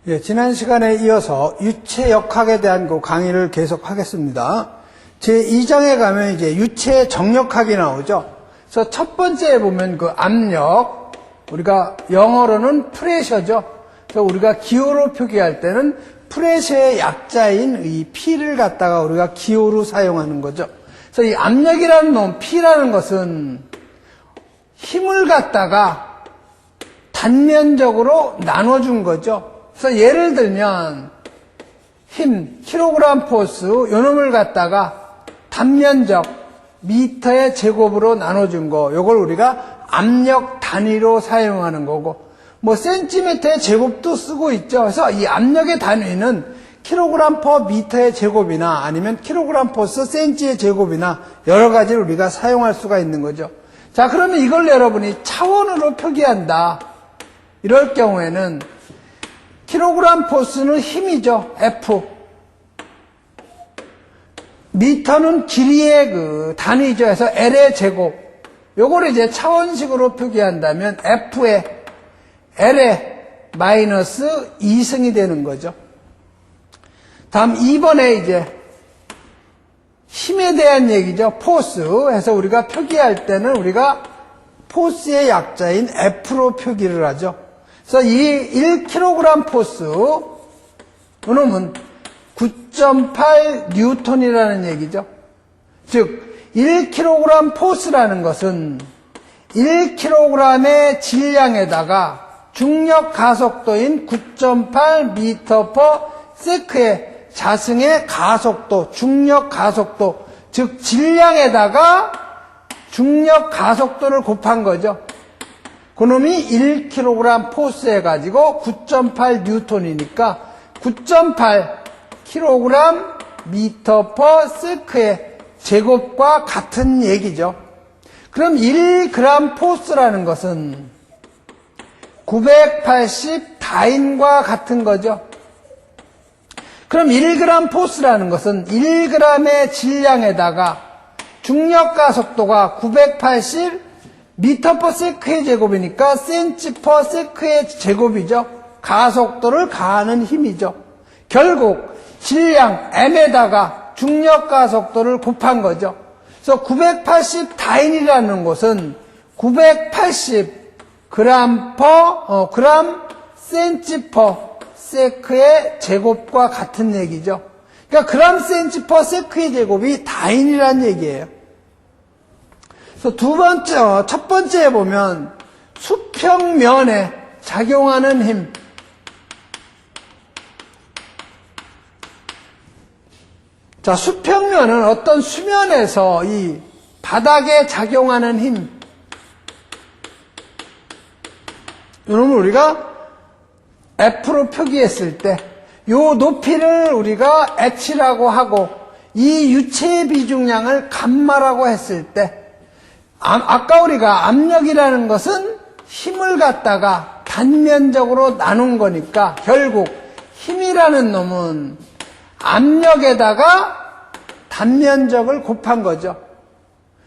예, 지난 시간에 이어서 유체역학에 대한 그 강의를 계속하겠습니다. 제2장에 가면 이제 유체 정력학이 나오죠. 그래서 첫 번째에 보면 그 압력, 우리가 영어로는 프레셔죠. 그래서 우리가 기호로 표기할 때는 프레셔의 약자인 이 P를 갖다가 우리가 기호로 사용하는 거죠. 그래서 이 압력이라는 놈, P라는 것은 힘을 갖다가 단면적으로 나눠준 거죠. 그래서 예를 들면 힘, 킬로그램 포스 요 놈을 갖다가 단면적 미터의 제곱으로 나눠준 거, 요걸 우리가 압력 단위로 사용하는 거고, 뭐 센티미터의 제곱도 쓰고 있죠. 그래서 이 압력의 단위는 킬로그램 퍼 미터의 제곱이나 아니면 킬로그램 퍼스 센치의 제곱이나 여러 가지를 우리가 사용할 수가 있는 거죠. 자, 그러면 이걸 여러분이 차원으로 표기한다. 이럴 경우에는 킬로그램 포스는 힘이죠. F. 미터는 길이의 그 단위죠. 해서 L의 제곱. 요걸 이제 차원식으로 표기한다면 F의 L의 마이너스 2승이 되는 거죠. 다음 2번에 이제 힘에 대한 얘기죠. 포스. 해서 우리가 표기할 때는 우리가 포스의 약자인 F로 표기를 하죠. 그래서 이 1kg 포스, 이놈은 9.8 뉴턴이라는 얘기죠. 즉, 1kg 포스라는 것은 1kg의 질량에다가 중력 가속도인 9.8 미터 퍼 세크의 자승의 가속도, 중력 가속도, 즉 질량에다가 중력 가속도를 곱한 거죠. 그놈이 1kg 포스 해가지고 9.8 뉴턴이니까 9.8 kg 미터 퍼 세크의 제곱과 같은 얘기죠. 그럼 1g 포스라는 것은 980 다인과 같은 거죠. 그럼 1g 포스라는 것은 1g의 질량에다가 중력 가속도가 980 미터 퍼 세크의 제곱이니까 센치 퍼 세크의 제곱이죠. 가속도를 가하는 힘이죠. 결국 질량 m에다가 중력 가속도를 곱한 거죠. 그래서 980 다인이라는 것은 980 그램 센치 퍼 세크의 제곱과 같은 얘기죠. 그러니까 그램 센치 퍼 세크의 제곱이 다인이라는 얘기예요. 그래서 첫 번째에 보면 수평면에 작용하는 힘. 자, 수평면은 어떤 수면에서 이 바닥에 작용하는 힘. 이놈을 우리가 F로 표기했을 때, 요 높이를 우리가 H라고 하고, 이 유체의 비중량을 감마라고 했을 때, 아까 우리가 압력이라는 것은 힘을 갖다가 단면적으로 나눈 거니까 결국 힘이라는 놈은 압력에다가 단면적을 곱한 거죠.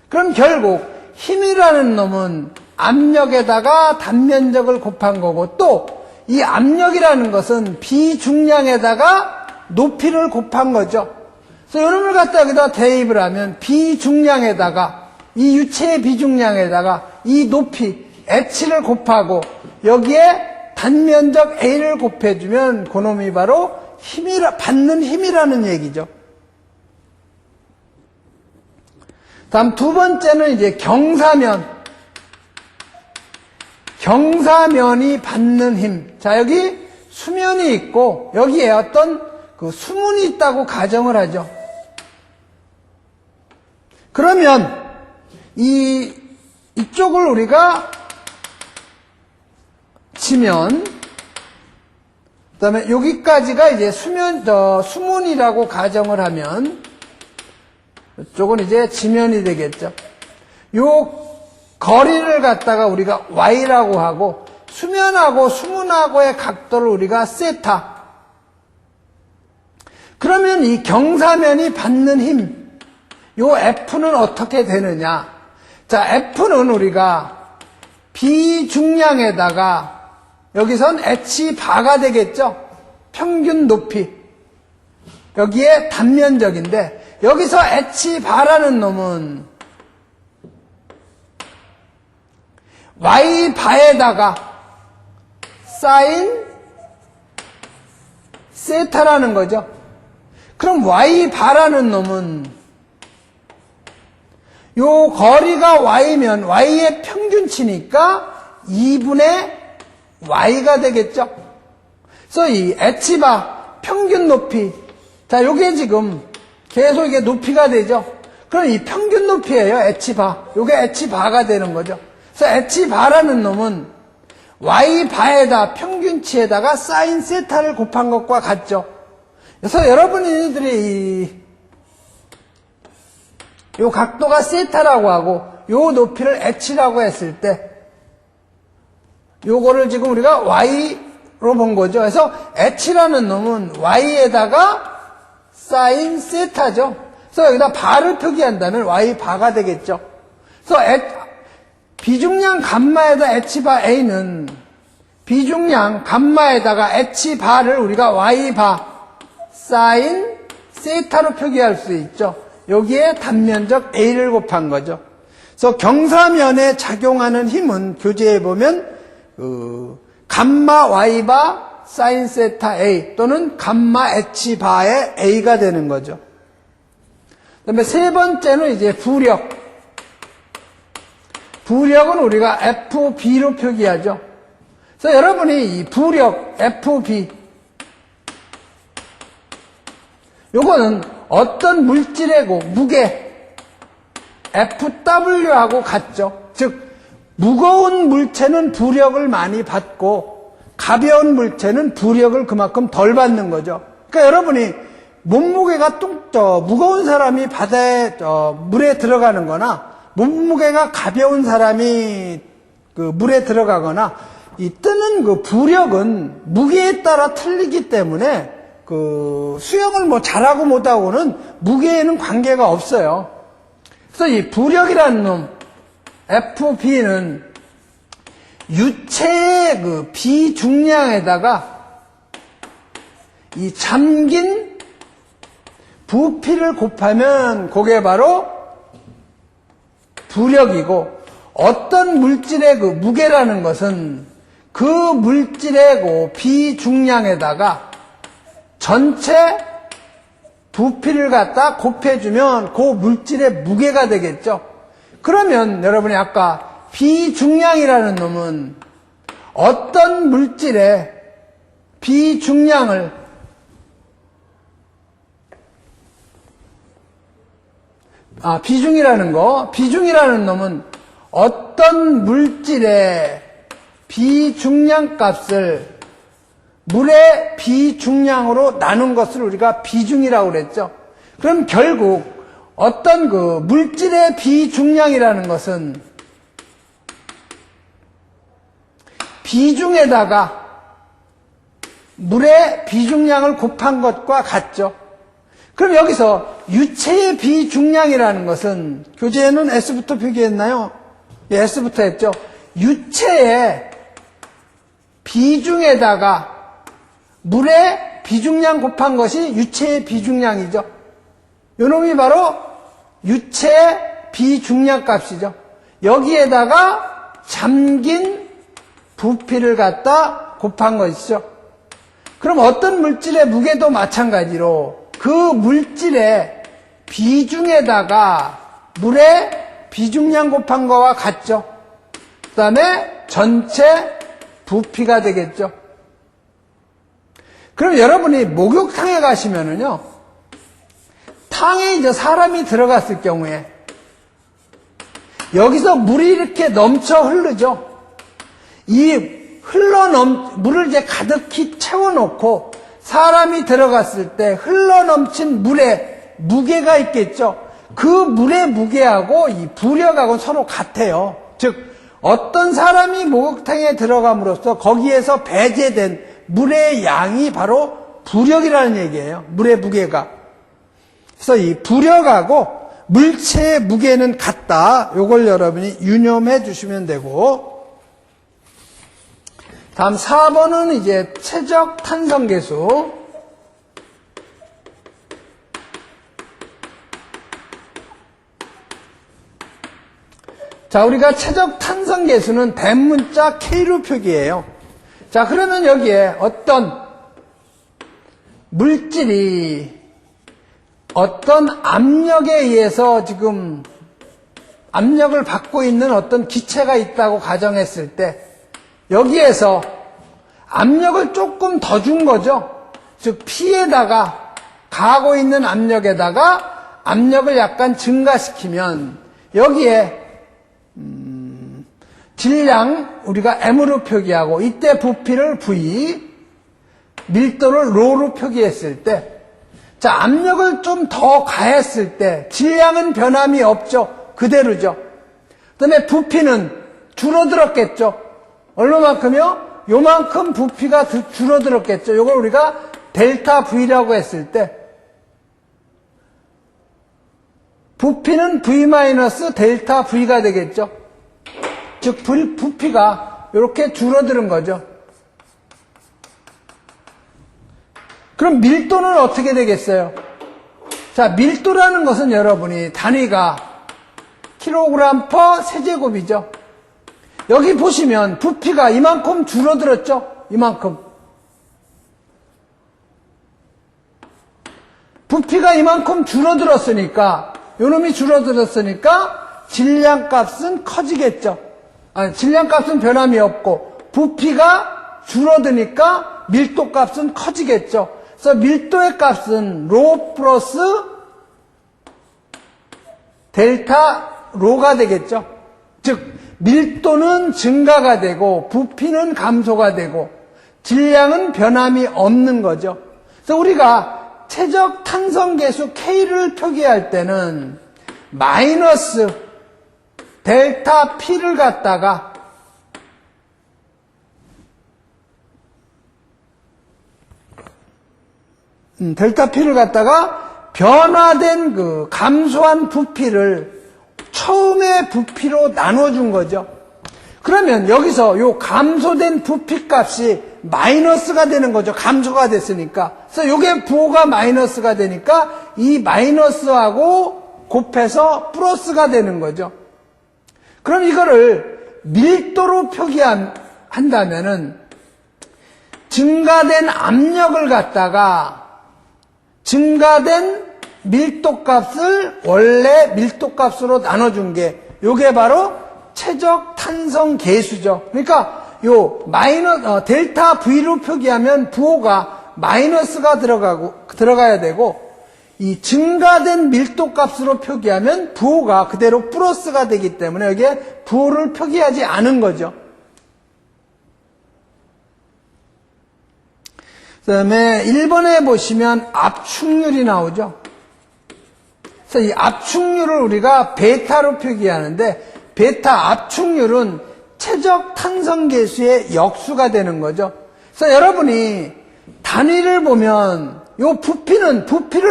그럼 결국 힘이라는 놈은 압력에다가 단면적을 곱한 거고, 또 이 압력이라는 것은 비중량에다가 높이를 곱한 거죠. 그래서 이놈을 갖다 여기다 대입을 하면 비중량에다가 이 유체의 비중량에다가 이 높이 h를 곱하고 여기에 단면적 a를 곱해주면 그놈이 바로 받는 힘이라는 얘기죠. 다음 두 번째는 이제 경사면이 받는 힘. 자, 여기 수면이 있고 여기에 어떤 그 수문이 있다고 가정을 하죠. 그러면 이쪽을 우리가 치면, 그 다음에 여기까지가 이제 수문이라고 가정을 하면, 이쪽은 이제 지면이 되겠죠. 요 거리를 갖다가 우리가 Y라고 하고, 수면하고 수문하고의 각도를 우리가 세타. 그러면 이 경사면이 받는 힘, 요 F는 어떻게 되느냐? 자, F는 우리가 비중량에다가 여기선 H바가 되겠죠? 평균 높이. 여기에 단면적인데 여기서 H바라는 놈은 Y바에다가 사인 세타라는 거죠. 그럼 Y바라는 놈은 요 거리가 Y면 Y의 평균치니까 2분의 Y가 되겠죠. 그래서 이 H바 평균 높이, 자 요게 지금 계속 이게 높이가 되죠. 그럼 이 평균 높이예요. H바. 요게 H바가 되는 거죠. 그래서 H바라는 놈은 Y바에다 평균치에다가 사인 세타를 곱한 것과 같죠. 그래서 여러분들이 요 각도가 세타라고 하고 요 높이를 H라고 했을 때 요거를 지금 우리가 Y로 본 거죠. 그래서 H라는 놈은 Y에다가 사인 세타죠. 그래서 여기다 바를 표기한다면 Y바가 되겠죠. 그래서 비중량 감마에다 H바 A는 비중량 감마에다가 H바를 우리가 Y바 사인 세타로 표기할 수 있죠. 여기에 단면적 A를 곱한 거죠. 그래서 경사면에 작용하는 힘은 교재에 보면 감마 Y바 사인 세타 A 또는 감마 H바의 A가 되는 거죠. 그 다음에 세 번째는 이제 부력. 부력은 우리가 FB로 표기하죠. 그래서 여러분이 이 부력 FB 요거는 어떤 물질의 무게 FW하고 같죠. 즉 무거운 물체는 부력을 많이 받고 가벼운 물체는 부력을 그만큼 덜 받는 거죠. 그러니까 여러분이 몸무게가 무거운 사람이 바다에 물에 들어가는 거나 몸무게가 가벼운 사람이 물에 들어가거나 이 뜨는 그 부력은 무게에 따라 틀리기 때문에 수영을 잘하고 못하고는 무게에는 관계가 없어요. 그래서 이 부력이라는 놈, FB는 유체의 비중량에다가 이 잠긴 부피를 곱하면 그게 바로 부력이고, 어떤 물질의 무게라는 것은 그 물질의 비중량에다가 전체 부피를 갖다 곱해주면 그 물질의 무게가 되겠죠. 그러면 여러분이 아까 비중량이라는 놈은 어떤 물질의 비중량을 비중이라는 놈은 어떤 물질의 비중량 값을 물의 비중량으로 나눈 것을 우리가 비중이라고 그랬죠. 그럼 결국 어떤 물질의 비중량이라는 것은 비중에다가 물의 비중량을 곱한 것과 같죠. 그럼 여기서 유체의 비중량이라는 것은 교재에는 S부터 표기했나요? 예, S부터 했죠. 유체의 비중에다가 물의 비중량 곱한 것이 유체의 비중량이죠. 요놈이 바로 유체의 비중량 값이죠. 여기에다가 잠긴 부피를 갖다 곱한 것이죠. 그럼 어떤 물질의 무게도 마찬가지로 그 물질의 비중에다가 물의 비중량 곱한 거와 같죠. 그 다음에 전체 부피가 되겠죠. 그럼 여러분이 목욕탕에 가시면은요, 탕에 이제 사람이 들어갔을 경우에 여기서 물이 이렇게 넘쳐 흐르죠. 물을 이제 가득히 채워놓고 사람이 들어갔을 때 흘러넘친 물에 무게가 있겠죠. 그 물의 무게하고 이 부력하고 서로 같아요. 즉 어떤 사람이 목욕탕에 들어감으로써 거기에서 배제된 물의 양이 바로 부력이라는 얘기예요. 물의 무게가. 그래서 이 부력하고 물체의 무게는 같다. 요걸 여러분이 유념해 주시면 되고, 다음 4번은 이제 최적 탄성계수. 자, 우리가 최적 탄성계수는 대문자 K로 표기해요. 자, 그러면 여기에 어떤 물질이 어떤 압력에 의해서 지금 압력을 받고 있는 어떤 기체가 있다고 가정했을 때 여기에서 압력을 조금 더 준 거죠. 즉 P에다가 가하고 있는 압력에다가 압력을 약간 증가시키면 여기에 질량 우리가 M으로 표기하고 이때 부피를 V, 밀도를 Rho로 표기했을 때 자, 압력을 좀 더 가했을 때 질량은 변함이 없죠. 그대로죠. 그 다음에 부피는 줄어들었겠죠. 얼마만큼요? 요만큼 부피가 줄어들었겠죠. 이걸 우리가 델타 V라고 했을 때 부피는 V 마이너스 델타 V가 되겠죠. 즉 부피가 이렇게 줄어드는 거죠. 그럼 밀도는 어떻게 되겠어요? 자, 밀도라는 것은 여러분이 단위가 킬로그램 퍼 세제곱이죠. 여기 보시면 부피가 이만큼 줄어들었죠? 이만큼. 부피가 이만큼 줄어들었으니까, 요놈이 줄어들었으니까 질량값은 커지겠죠. 아니, 질량값은 변함이 없고 부피가 줄어드니까 밀도값은 커지겠죠. 그래서 밀도의 값은 로 플러스 델타 로가 되겠죠. 즉 밀도는 증가가 되고 부피는 감소가 되고 질량은 변함이 없는 거죠. 그래서 우리가 최적 탄성계수 K를 표기할 때는 마이너스 델타 P를 갖다가 델타 P를 갖다가 변화된 그 감소한 부피를 처음의 부피로 나눠준 거죠. 그러면 여기서 요 감소된 부피 값이 마이너스가 되는 거죠. 감소가 됐으니까. 그래서 요게 부호가 마이너스가 되니까 이 마이너스하고 곱해서 플러스가 되는 거죠. 그럼 이거를 밀도로 표기한다면은 증가된 압력을 갖다가 증가된 밀도값을 원래 밀도값으로 나눠준 게 요게 바로 최적 탄성 계수죠. 그러니까 요 델타 V로 표기하면 부호가 마이너스가 들어가야 되고 이 증가된 밀도값으로 표기하면 부호가 그대로 플러스가 되기 때문에 여기에 부호를 표기하지 않은 거죠. 그 다음에 1번에 보시면 압축률이 나오죠. 그래서 이 압축률을 우리가 베타로 표기하는데 베타 압축률은 최적 탄성계수의 역수가 되는 거죠. 그래서 여러분이 단위를 보면 요 부피를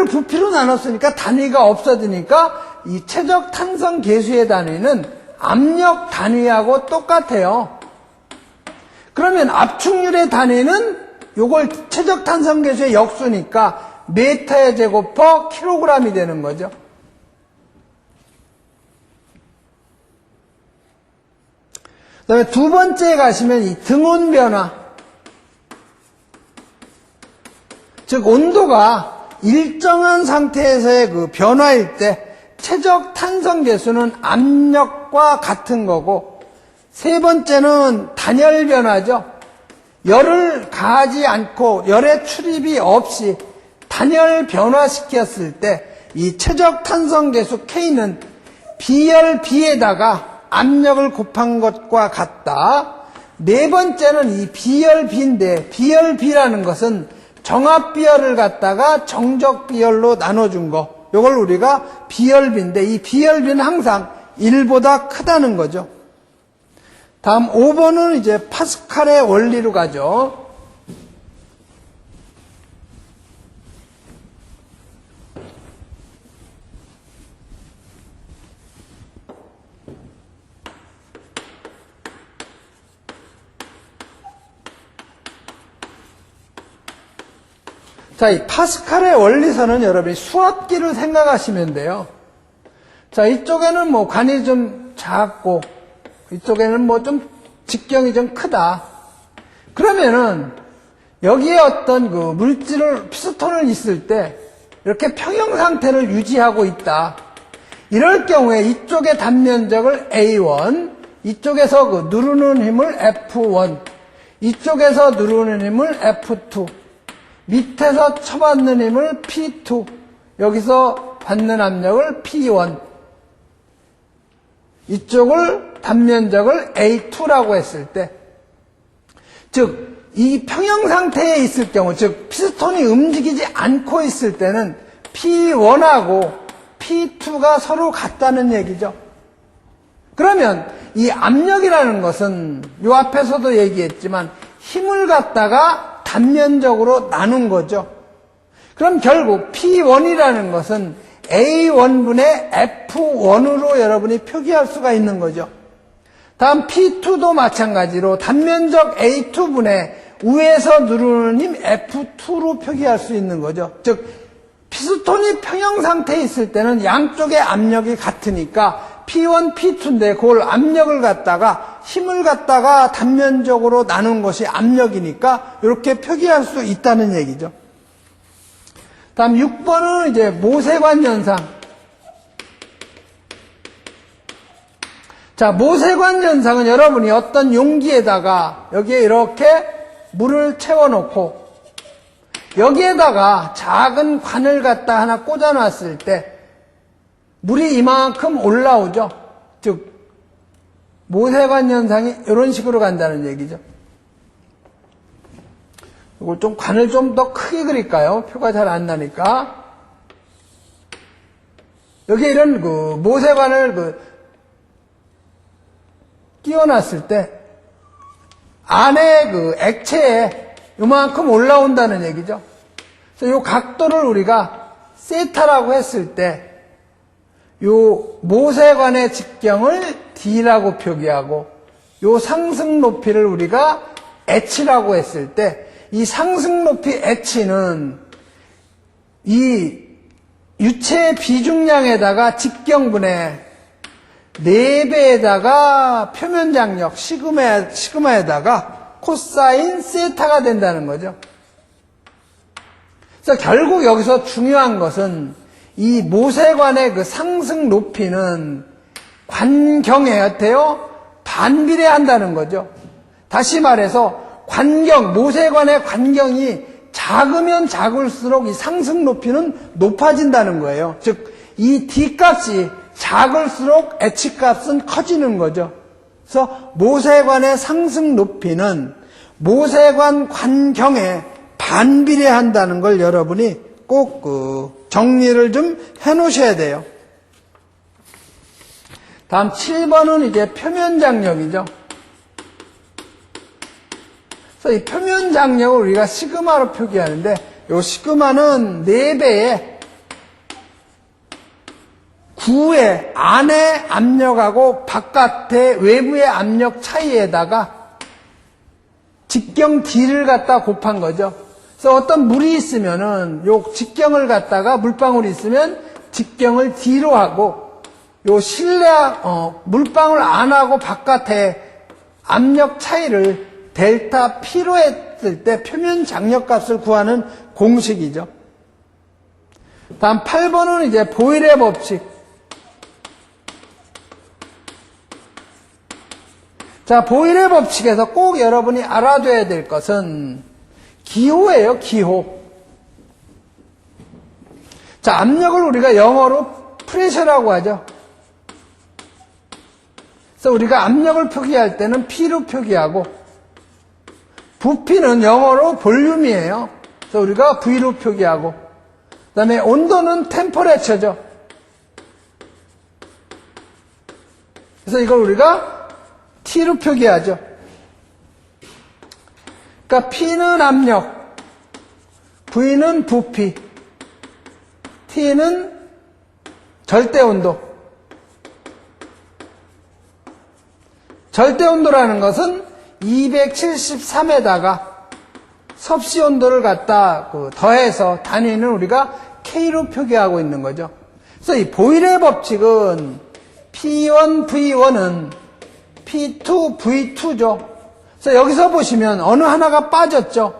부피로 나눴으니까 단위가 없어지니까 이 최적 탄성계수의 단위는 압력 단위하고 똑같아요. 그러면 압축률의 단위는 요걸 최적 탄성계수의 역수니까 메타의 제곱 퍼 킬로그램이 되는 거죠. 그 다음에 두 번째에 가시면 이 등온 변화. 즉, 온도가 일정한 상태에서의 그 변화일 때 최적 탄성계수는 압력과 같은 거고, 세 번째는 단열 변화죠. 열을 가하지 않고 열의 출입이 없이 단열 변화시켰을 때 이 최적 탄성계수 K는 비열 B에다가 압력을 곱한 것과 같다. 네 번째는 이 비열 B인데 비열 B라는 것은 정합 비열을 갖다가 정적 비열로 나눠준 거. 이걸 우리가 비열 B인데 이 비열 B는 항상 1보다 크다는 거죠. 다음 5번은 이제 파스칼의 원리로 가죠. 자, 이 파스칼의 원리선은 여러분이 수압기를 생각하시면 돼요. 자, 이쪽에는 뭐 관이 좀 작고, 이쪽에는 뭐 좀 직경이 좀 크다. 그러면은, 여기에 어떤 그 물질을, 피스톤을 있을 때, 이렇게 평형 상태를 유지하고 있다. 이럴 경우에 이쪽의 단면적을 A1, 이쪽에서 그 누르는 힘을 F1, 이쪽에서 누르는 힘을 F2, 밑에서 쳐받는 힘을 P2, 여기서 받는 압력을 P1, 이쪽을 단면적을 A2라고 했을 때, 즉 이 평형 상태에 있을 경우, 즉 피스톤이 움직이지 않고 있을 때는 P1하고 P2가 서로 같다는 얘기죠. 그러면 이 압력이라는 것은 요 앞에서도 얘기했지만 힘을 갖다가 단면적으로 나눈 거죠. 그럼 결국 P1이라는 것은 A1분의 F1으로 여러분이 표기할 수가 있는 거죠. 다음 P2도 마찬가지로 단면적 A2분의 위에서 누르는 힘 F2로 표기할 수 있는 거죠. 즉 피스톤이 평형 상태에 있을 때는 양쪽의 압력이 같으니까 P1, P2인데 그걸 압력을 갖다가 힘을 갖다가 단면적으로 나눈 것이 압력이니까 이렇게 표기할 수 있다는 얘기죠. 다음 6번은 이제 모세관 현상. 자, 모세관 현상은 여러분이 어떤 용기에다가 여기에 이렇게 물을 채워놓고 여기에다가 작은 관을 갖다 하나 꽂아놨을 때 물이 이만큼 올라오죠. 즉 모세관 현상이 이런 식으로 간다는 얘기죠. 이걸 좀 관을 좀 더 크게 그릴까요? 표가 잘 안 나니까. 여기에 이런 그 모세관을 끼워놨을 때 안에 그 액체에 요만큼 올라온다는 얘기죠. 그래서 요 각도를 우리가 세타라고 했을 때 요 모세관의 직경을 D라고 표기하고 요 상승 높이를 우리가 H라고 했을 때 이 상승 높이 H는 이 유체의 비중량에다가 직경분의 4배에다가 표면 장력 시그마에다가 코사인 세타가 된다는 거죠. 그래서 결국 여기서 중요한 것은 이 모세관의 그 상승 높이는 관경에 어때요? 반비례한다는 거죠. 다시 말해서 모세관의 관경이 작으면 작을수록 이 상승 높이는 높아진다는 거예요. 즉, 이 D값이 작을수록 H값은 커지는 거죠. 그래서 모세관의 상승 높이는 모세관 관경에 반비례한다는 걸 여러분이 꼭 정리를 좀 해놓으셔야 돼요. 다음 7번은 이제 표면 장력이죠. 그래서 이 표면 장력을 우리가 시그마로 표기하는데 이 시그마는 4배의 9의 안의 압력하고 바깥의 외부의 압력 차이에다가 직경 D를 갖다 곱한 거죠. 그래서 어떤 물이 있으면은 요 직경을 갖다가 물방울이 있으면 직경을 D로 하고 요 물방울 안하고 바깥의 압력 차이를 델타 P로 했을 때 표면 장력 값을 구하는 공식이죠. 다음 8번은 이제 보일의 법칙. 자, 보일의 법칙에서 꼭 여러분이 알아둬야 될 것은 기호예요, 기호. 자, 압력을 우리가 영어로 프레셔라고 하죠. 그래서 우리가 압력을 표기할 때는 P로 표기하고 부피는 영어로 볼륨이에요. 그래서 우리가 V로 표기하고 그 다음에 온도는 템퍼레처죠. 그래서 이걸 우리가 T로 표기하죠. 그러니까 P는 압력, V는 부피, T는 절대온도. 절대온도라는 것은 273에다가 섭씨 온도를 갖다 더해서 단위는 우리가 K로 표기하고 있는 거죠. 그래서 이 보일의 법칙은 P1, V1은 P2, V2죠. 그래서 여기서 보시면 어느 하나가 빠졌죠.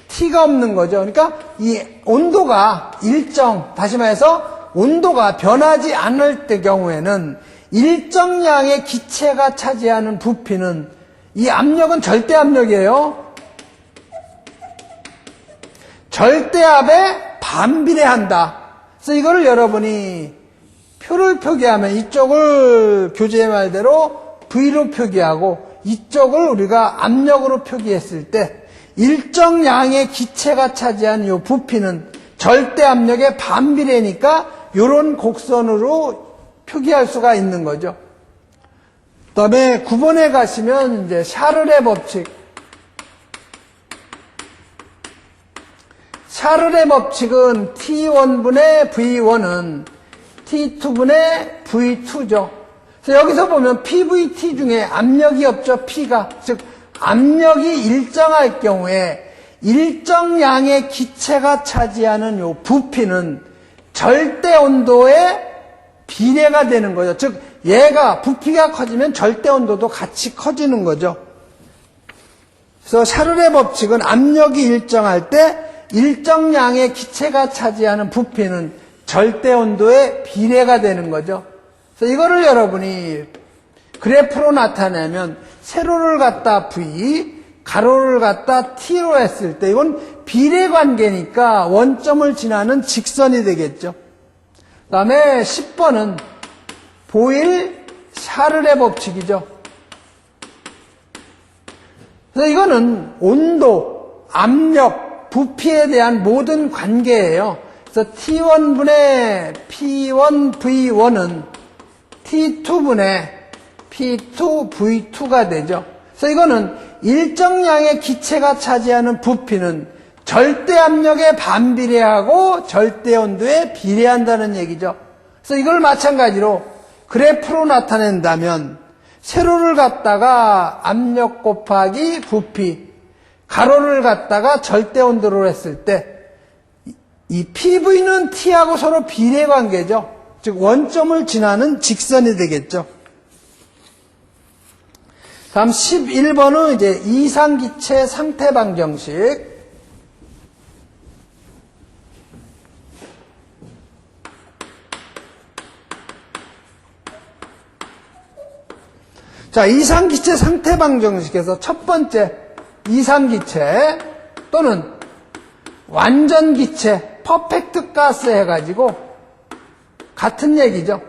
T가 없는 거죠. 그러니까 이 온도가 다시 말해서 온도가 변하지 않을 때 경우에는 일정량의 기체가 차지하는 부피는 이 압력은 절대 압력이에요. 절대압에 반비례한다. 그래서 이거를 여러분이 표를 표기하면 이쪽을 교재의 말대로 V로 표기하고 이쪽을 우리가 압력으로 표기했을 때 일정량의 기체가 차지한 이 부피는 절대압력의 반비례니까 이런 곡선으로 표기할 수가 있는 거죠. 그 다음에 9번에 가시면 이제 샤를의 법칙. 샤를의 법칙은 T1분의 V1은 T2분의 V2죠. 그래서 여기서 보면 PVT 중에 압력이 없죠. P가. 즉 압력이 일정할 경우에 일정량의 기체가 차지하는 이 부피는 절대 온도에 비례가 되는 거죠. 즉 얘가 부피가 커지면 절대 온도도 같이 커지는 거죠. 그래서 샤를의 법칙은 압력이 일정할 때 일정량의 기체가 차지하는 부피는 절대 온도에 비례가 되는 거죠. 그래서 이거를 여러분이 그래프로 나타내면 세로를 갖다 V, 가로를 갖다 T로 했을 때 이건 비례 관계니까 원점을 지나는 직선이 되겠죠. 그 다음에 10번은 보일 샤를의 법칙이죠. 그래서 이거는 온도, 압력, 부피에 대한 모든 관계예요. 그래서 T1분의 P1, V1은 T2분의 P2, V2가 되죠. 그래서 이거는 일정량의 기체가 차지하는 부피는 절대압력에 반비례하고 절대온도에 비례한다는 얘기죠. 그래서 이걸 마찬가지로 그래프로 나타낸다면 세로를 갖다가 압력 곱하기 부피, 가로를 갖다가 절대온도로 했을 때 이 PV는 T하고 서로 비례관계죠. 즉 원점을 지나는 직선이 되겠죠. 다음 11번은 이제 이상기체 상태 방정식. 자, 이상기체 상태 방정식에서 첫 번째 이상기체 또는 완전기체, 퍼펙트 가스 해가지고 같은 얘기죠.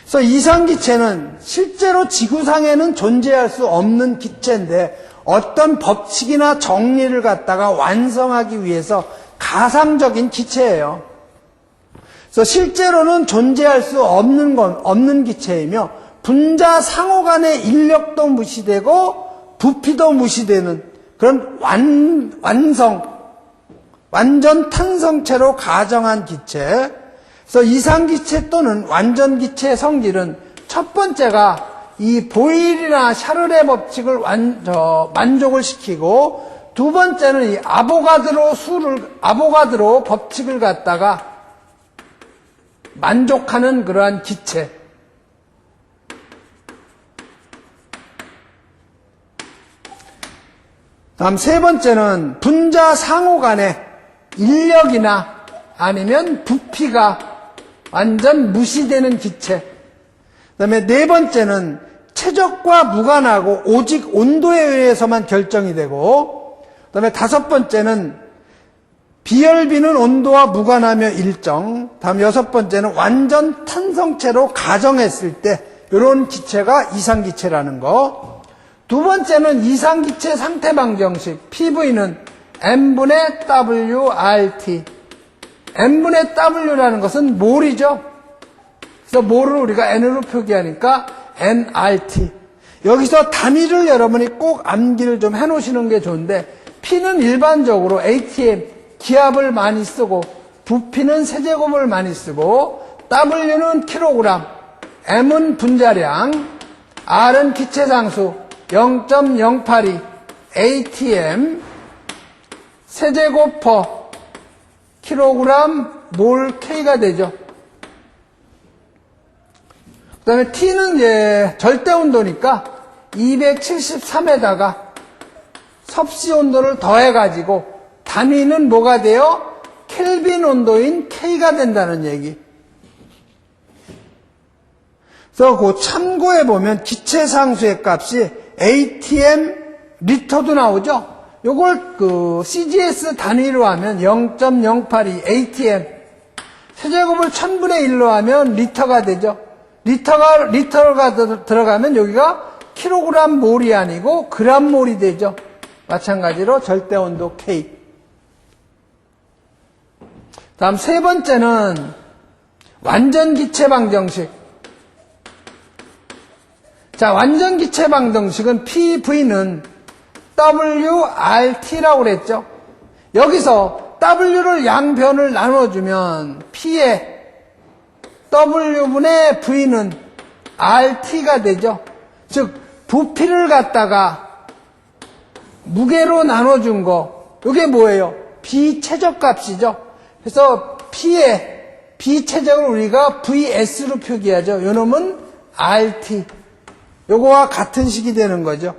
그래서 이상기체는 실제로 지구상에는 존재할 수 없는 기체인데 어떤 법칙이나 정리를 갖다가 완성하기 위해서 가상적인 기체예요. 그래서 실제로는 존재할 수 없는 기체이며 분자 상호 간의 인력도 무시되고 부피도 무시되는 그런 완전 탄성체로 가정한 기체. 그래서 이상기체 또는 완전기체의 성질은 첫 번째가 이 보일이나 샤를의 법칙을 만족을 시키고 두 번째는 이 아보가드로 법칙을 갖다가 만족하는 그러한 기체. 다음 세 번째는 분자 상호 간의 인력이나 아니면 부피가 완전 무시되는 기체. 그다음에 네 번째는 최적과 무관하고 오직 온도에 의해서만 결정이 되고, 그다음에 다섯 번째는 비열비는 온도와 무관하며 일정. 다음 여섯 번째는 완전 탄성체로 가정했을 때 이런 기체가 이상기체라는 거. 두 번째는 이상기체 상태 방정식. PV는 M분의 WRT. M분의 W라는 것은 몰이죠. 그래서 몰을 우리가 N으로 표기하니까 nRT. 여기서 단위를 여러분이 꼭 암기를 좀 해놓으시는 게 좋은데, P는 일반적으로 ATM, 기압을 많이 쓰고, 부피는 세제곱을 많이 쓰고, W는 킬로그램, M은 분자량, R은 기체상수 0.082, atm 세제곱 퍼 킬로그램 몰 K가 되죠. 그 다음에 T는 이제 절대 온도니까 273에다가 섭씨 온도를 더해가지고 단위는 뭐가 돼요? 켈빈 온도인 K가 된다는 얘기. 그래서 그 참고해 보면 기체상수의 값이 atm 리터도 나오죠. 요걸 그 CGS 단위로 하면 0.082 atm 세제곱을 1000분의 1로 하면 리터가 되죠. 리터가 들어가면 여기가 킬로그램 몰이 아니고 그램 몰이 되죠. 마찬가지로 절대 온도 K. 다음 세 번째는 완전 기체 방정식. 자, 완전 기체 방정식은 PV는 WRT라고 그랬죠. 여기서 W를 양변을 나눠주면 P의 W분의 V는 RT가 되죠. 즉, 부피를 갖다가 무게로 나눠준 거, 이게 뭐예요? 비최적값이죠. 그래서 P의 비최적을 우리가 VS로 표기하죠. 요 놈은 RT. 요거와 같은 식이 되는 거죠.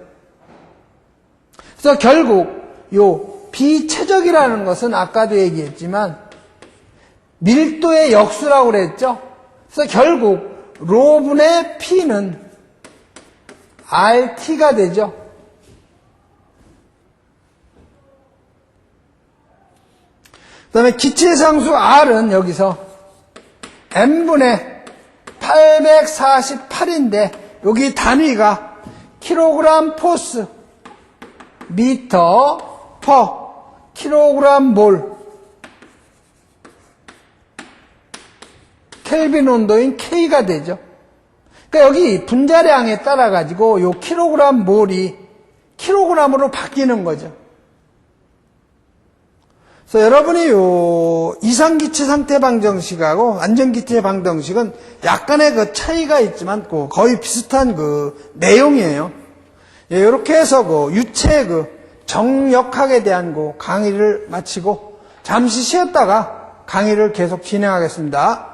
그래서 결국 요 비최적이라는 것은 아까도 얘기했지만 밀도의 역수라고 그랬죠. 그래서 결국 로분의 P는 RT가 되죠. 그 다음에 기체상수 R은 여기서 M분의 848인데 여기 단위가 킬로그램 포스 미터 퍼 킬로그램 몰 켈빈 온도인 K가 되죠. 그러니까 여기 분자량에 따라 가지고 요 킬로그램 몰이 킬로그램으로 바뀌는 거죠. 그래서 여러분이 요 이상기체 상태 방정식하고 안전기체 방정식은 약간의 그 차이가 있지만 거의 비슷한 그 내용이에요. 예, 이렇게 해서 그 유체 그 정역학에 대한 그 강의를 마치고 잠시 쉬었다가 강의를 계속 진행하겠습니다.